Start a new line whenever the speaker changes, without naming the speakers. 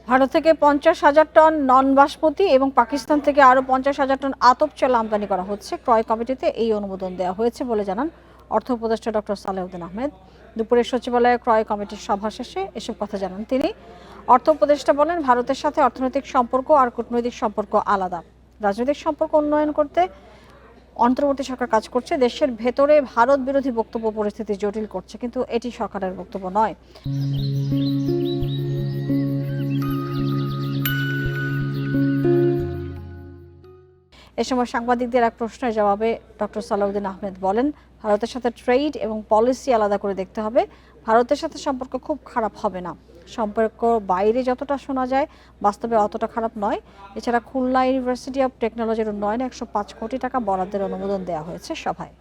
ভারত থেকে 50,000 টন নন বাসমতি এবং পাকিস্তান থেকে আরও 50,000 টন আতপ চাল আমদানি করা হচ্ছে। ক্রয় কমিটিতে এই অনুমোদন দেওয়া হয়েছে বলে জানান অর্থ উপদেষ্টা ডক্টর সালেউদ্দিন আহমেদ। দুপুরে সচিবালয়ে ক্রয় কমিটির সভা শেষে এসব কথা জানান তিনি। অর্থ উপদেষ্টা বলেন, ভারতের সাথে অর্থনৈতিক সম্পর্ক আর কূটনৈতিক সম্পর্ক আলাদা। রাজনৈতিক সম্পর্ক উন্নয়ন করতে অন্তর্বর্তী সরকার কাজ করছে। দেশের ভেতরে ভারত বিরোধী বক্তব্য পরিস্থিতি জটিল করছে, কিন্তু এটি সরকারের বক্তব্য নয়। এ সময় সাংবাদিকদের এক প্রশ্নের জবাবে ডক্টর সালেউদ্দিন আহমেদ বলেন, ভারতের সাথে ট্রেড এবং পলিসি আলাদা করে দেখতে হবে। ভারতের সাথে সম্পর্ক খুব খারাপ হবে না। সম্পর্ক বাইরে যতটা শোনা যায়, বাস্তবে অতটা খারাপ নয়। এছাড়া খুলনা ইউনিভার্সিটি অব টেকনোলজির উন্নয়নে 105 কোটি টাকা বরাদ্দের অনুমোদন দেওয়া হয়েছে সভায়।